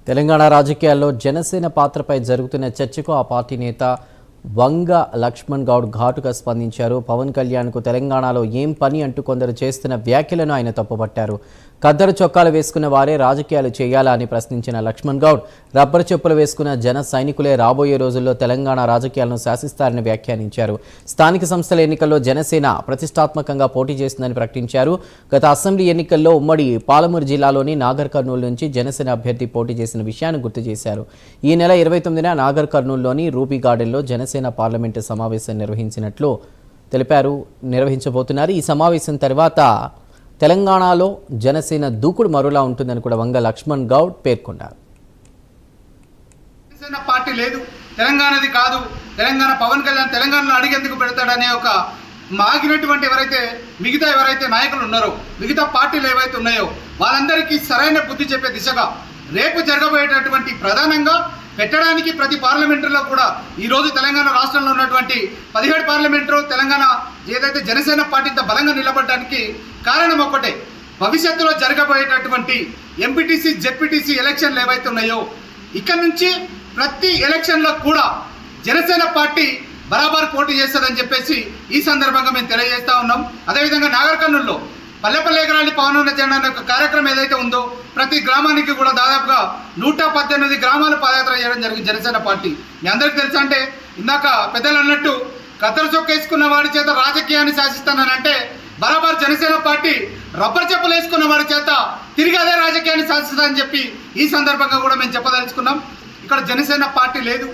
తెలంగాణ రాజకీయాల్లో జనసేన పాత్రపై జరుగుతున్న చర్చకు ఆ పార్టీ నేత వంగ లక్ష్మణ్ గౌడ్ ఘాటుగా స్పందించారు. పవన్ కళ్యాణ్కు తెలంగాణలో ఏం పని అంటూ కొందరు చేస్తున్న వ్యాఖ్యలను ఆయన తప్పుపట్టారు. ఖద్దరు చొక్కాలు వేసుకున్న వారే రాజకీయాలు చేయాలా అని ప్రశ్నించిన లక్ష్మణ్ గౌడ్ రబ్బరు చెప్పులు వేసుకున్న జన సైనికులే రాబోయే రోజుల్లో తెలంగాణ రాజకీయాలను శాసిస్తారని వ్యాఖ్యానించారు. స్థానిక సంస్థల ఎన్నికల్లో జనసేన ప్రతిష్టాత్మకంగా పోటీ చేస్తుందని ప్రకటించారు. గత అసెంబ్లీ ఎన్నికల్లో ఉమ్మడి పాలమూరు జిల్లాలోని నాగర్ కర్నూలు నుంచి జనసేన అభ్యర్థి పోటీ చేసిన విషయాన్ని గుర్తు చేశారు. ఈ నెల 29న నాగర్ కర్నూలులోని రూబీ గార్డెన్లో జనసేన పార్లమెంటు సమావేశం నిర్వహించబోతున్నారు. ఈ సమావేశం తర్వాత తెలంగాణలో జనసేన దూకుడు మరోలా ఉంటుందని కూడా వంగ లక్ష్మణ్ గౌడ్ పేర్కొన్నారు. జనసేన పార్టీ లేదు, తెలంగాణది కాదు, తెలంగాణ పవన్ కళ్యాణ్ తెలంగాణలో అడిగేందుకు పెడతాడనే ఒక మాగినటువంటి ఎవరైతే నాయకులు ఉన్నారో, మిగతా పార్టీలు ఏవైతే ఉన్నాయో వాళ్ళందరికీ సరైన బుద్ధి చెప్పే దిశగా రేపు జరగబోయేటటువంటి ప్రధానంగా పెట్టడానికి ప్రతి పార్లమెంటులో కూడా ఈరోజు తెలంగాణ రాష్ట్రంలో ఉన్నటువంటి 17 పార్లమెంటు తెలంగాణ ఏదైతే జనసేన పార్టీతో బలంగా నిలబడడానికి కారణం ఒకటే, భవిష్యత్తులో జరగబోయేటటువంటి ఎంపీటీసీ జెడ్పీటీసీ ఎలక్షన్లు ఏవైతే ఉన్నాయో ఇక్కడ నుంచి ప్రతి ఎలక్షన్లో కూడా జనసేన పార్టీ బరాబర్ పోటీ చేస్తుందని చెప్పేసి ఈ సందర్భంగా మేము తెలియజేస్తా ఉన్నాం. అదేవిధంగా నాగర్ కర్నూలులో పల్లెపల్లె ఎగరాలి పవన్ జెండా అనే ఒక కార్యక్రమం ఏదైతే ఉందో ప్రతి గ్రామానికి కూడా దాదాపుగా 118 గ్రామాలు పాదయాత్ర చేయడం జరిగింది జనసేన పార్టీ. మీ అందరికీ తెలుసా అంటే ఇందాక పెద్దలు అన్నట్టు కత్తెర చొక్కేసుకున్న వాడి చేత రాజకీయాన్ని శాసిస్తానంటే బరాబర్ జనసేన పార్టీ రబ్బర్ చెప్పులు వేసుకున్న వాడి చేత తిరిగి అదే రాజకీయాన్ని శాసిస్తుందని చెప్పి ఈ సందర్భంగా కూడా మేము చెప్పదలుచుకున్నాం. ఇక్కడ జనసేన పార్టీ లేదు,